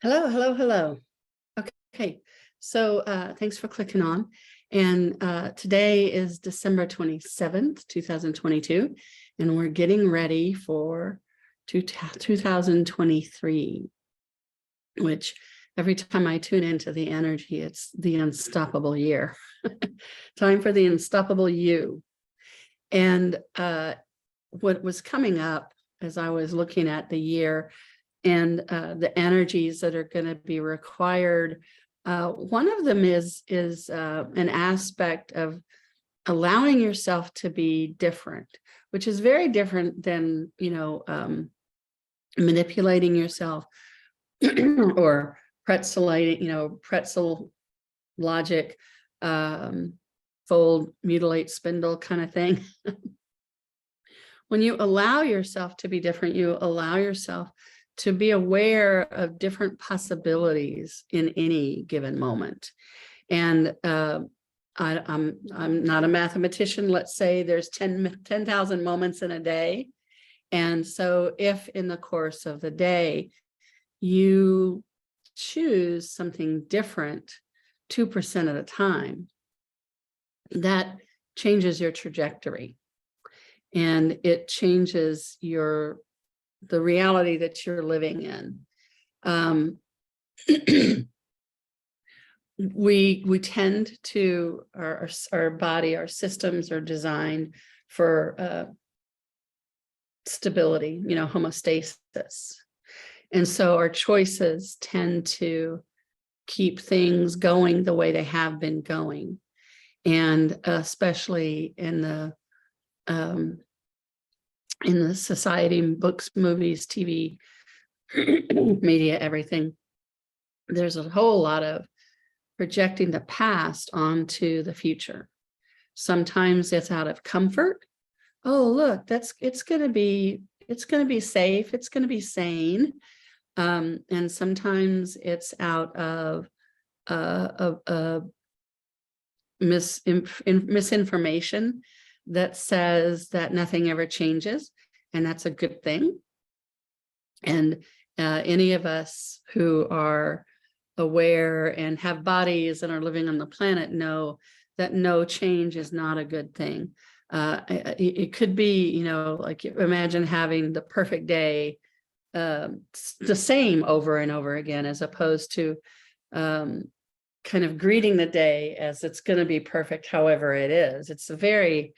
Hello, hello, hello. Okay, so thanks for clicking on. And today is December 27th, 2022, and we're getting ready for 2023, which every time I tune into the energy, it's the unstoppable year. Time for the unstoppable you. And what was coming up as I was looking at the year and the energies that are going to be required. One of them is an aspect of allowing yourself to be different, which is very different than, manipulating yourself or pretzel logic, fold, mutilate, spindle kind of thing. When you allow yourself to be different, you allow yourself to be aware of different possibilities in any given moment. And I'm not a mathematician. Let's say there's 10,000 moments in a day. And so if in the course of the day, you choose something different 2% at a time, that changes your trajectory. And it changes the reality that you're living in. We tend to, our body, our systems are designed for stability, homeostasis. And so our choices tend to keep things going the way they have been going. And especially in the society, books, movies, TV, media, everything, there's a whole lot of projecting the past onto the future. Sometimes it's out of comfort. Oh, look, it's going to be safe. It's going to be sane. And sometimes it's out of misinformation that says that nothing ever changes, and that's a good thing. And any of us who are aware and have bodies and are living on the planet know that no change is not a good thing. It could be, like imagine having the perfect day, the same over and over again, as opposed to kind of greeting the day as it's going to be perfect however it is. It's a very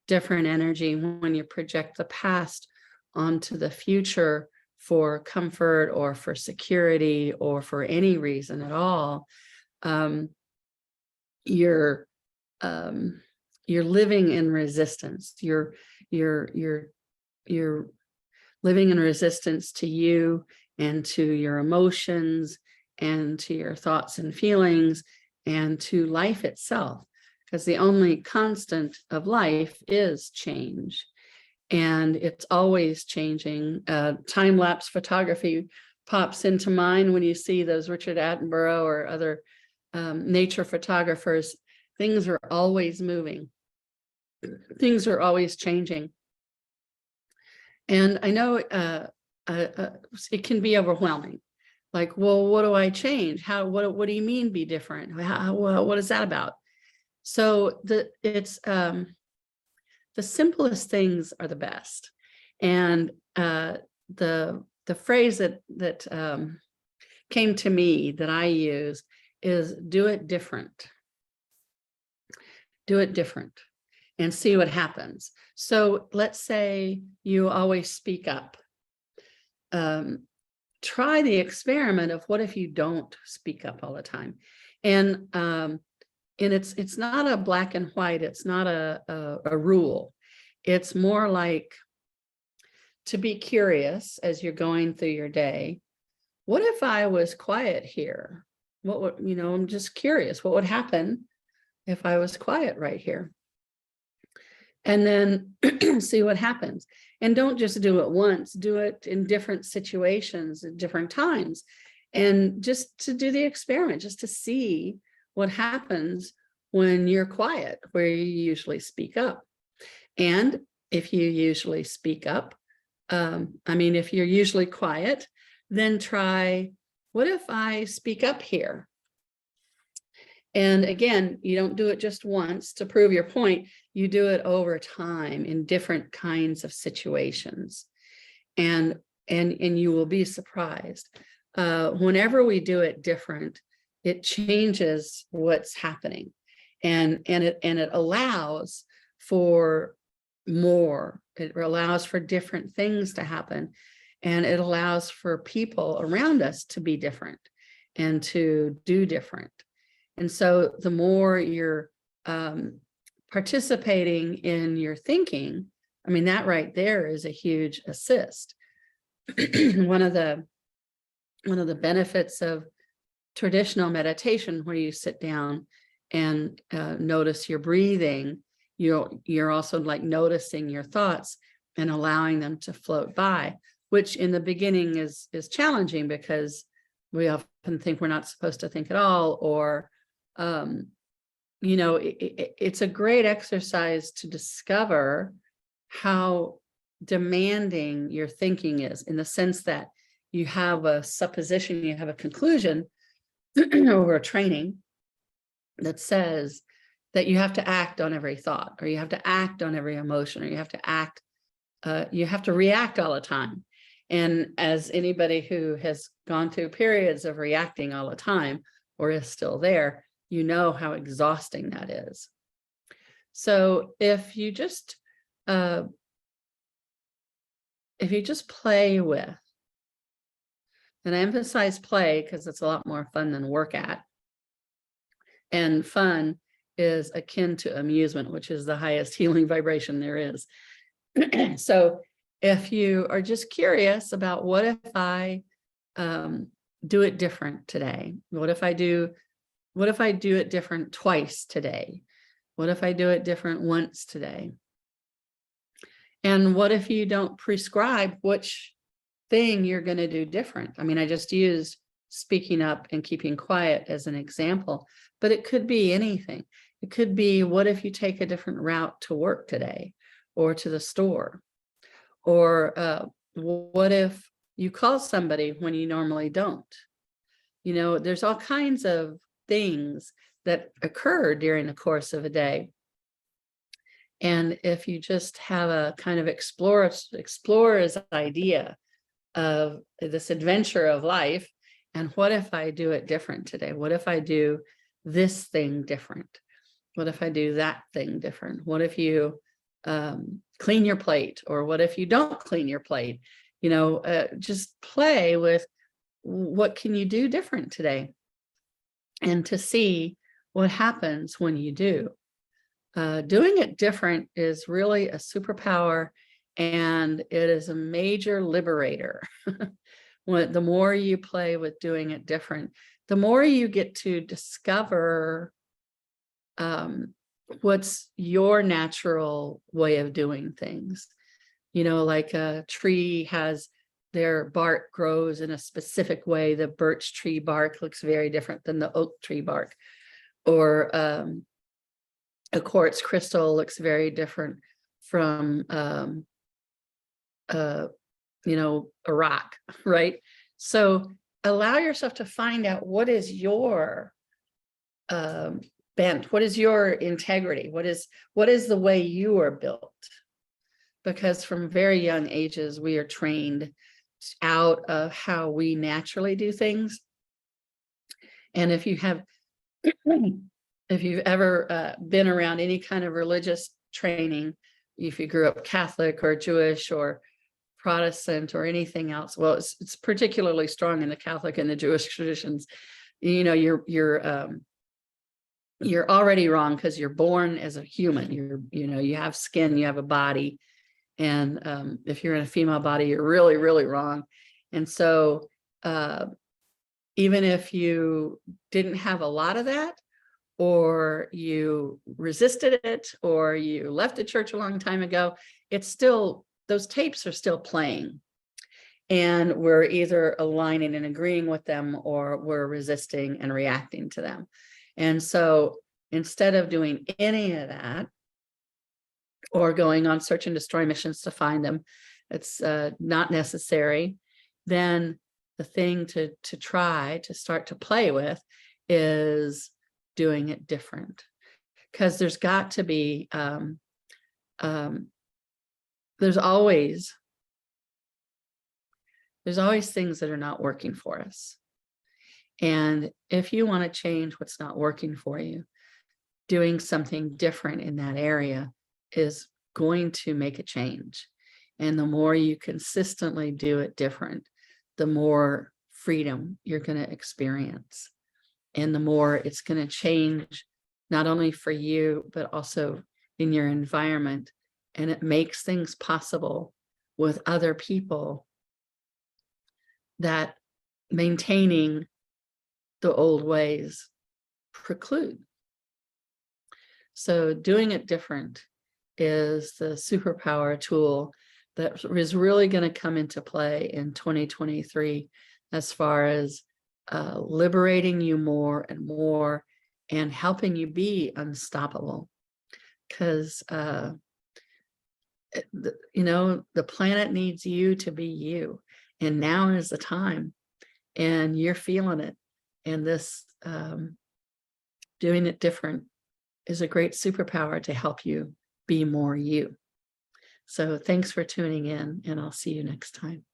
different energy when you project the past onto the future for comfort or for security or for any reason at all. You're living in resistance. You're living in resistance to you and to your emotions and to your thoughts and feelings and to life itself. Because the only constant of life is change, and it's always changing. Time-lapse photography pops into mind when you see those Richard Attenborough or other nature photographers. Things are always moving. Things are always changing. And I know it can be overwhelming. Like, well, what do I change? What do you mean be different? What is that about? So the simplest things are the best. And the phrase that came to me that I use is do it different. Do it different and see what happens. So let's say you always speak up. Try the experiment of what if you don't speak up all the time? And it's not a black and white. It's not a rule. It's more like to be curious as you're going through your day. What if I was quiet here? What would, I'm just curious. What would happen if I was quiet right here? And then see what happens. And don't just do it once. Do it in different situations at different times. And just to do the experiment, just to see what happens when you're quiet, where you usually speak up. And if you usually speak up, if you're usually quiet, then try what if I speak up here? And again, you don't do it just once to prove your point. You do it over time in different kinds of situations. And you will be surprised. Whenever we do it different, it changes what's happening. And it allows for more. It allows for different things to happen. And it allows for people around us to be different and to do different. And so the more you're participating in your thinking, I mean, that right there is a huge assist. One of the benefits of traditional meditation, where you sit down and notice your breathing, you're also like noticing your thoughts and allowing them to float by, which in the beginning is challenging because we often think we're not supposed to think at all, or you know, it's a great exercise to discover how demanding your thinking is, in the sense that you have a supposition, you have a conclusion over a training that says that you have to act on every thought, or you have to act on every emotion, or you have to act, you have to react all the time. And as anybody who has gone through periods of reacting all the time, or is still there, you know how exhausting that is. So if you just play with, and I emphasize play because it's a lot more fun than work at, and fun is akin to amusement, which is the highest healing vibration there is. So if you are just curious about, what if I do it different today? What if I do it different twice today? What if I do it different once today? And what if you don't prescribe which thing you're going to do different? I mean, I just used speaking up and keeping quiet as an example, but it could be anything. It could be, what if you take a different route to work today, or to the store? Or what if you call somebody when you normally don't? You know, there's all kinds of things that occur during the course of a day. And if you just have a kind of explorer's idea of this adventure of life, and what if I do it different today? What if I do this thing different? What if I do that thing different? What if you clean your plate? Or what if you don't clean your plate? You know, just play with, what can you do different today? And to see what happens when you do. Doing it different is really a superpower, and it is a major liberator. The more you play with doing it different, the more you get to discover what's your natural way of doing things. You know, like a tree has, their bark grows in a specific way. The birch tree bark looks very different than the oak tree bark. Or a quartz crystal looks very different from you know, a rock, right? So allow yourself to find out, what is your bent, what is your integrity, what is the way you are built? Because from very young ages, we are trained out of how we naturally do things. And if you have, if you've ever been around any kind of religious training, if you grew up Catholic or Jewish or Protestant or anything else, well, it's particularly strong in the Catholic and the Jewish traditions. You know, you're already wrong because you're born as a human. You know, you have skin, you have a body, and if you're in a female body, you're really, really wrong. And so even if you didn't have a lot of that, or you resisted it, or you left the church a long time ago, it's still, those tapes are still playing. And we're either aligning and agreeing with them, or we're resisting and reacting to them. And so instead of doing any of that, or going on search and destroy missions to find them, it's not necessary. Then the thing to try to start to play with is doing it different. Because there's got to be, there's always things that are not working for us. And if you want to change what's not working for you, doing something different in that area is going to make a change. And the more you consistently do it different, the more freedom you're going to experience. And the more it's going to change, not only for you, but also in your environment. And it makes things possible with other people that maintaining the old ways preclude. So doing it different is the superpower tool that is really going to come into play in 2023 as far as liberating you more and more and helping you be unstoppable. Because the planet needs you to be you, and now is the time, and you're feeling it. And this doing it different is a great superpower to help you be more you. So thanks for tuning in, and I'll see you next time.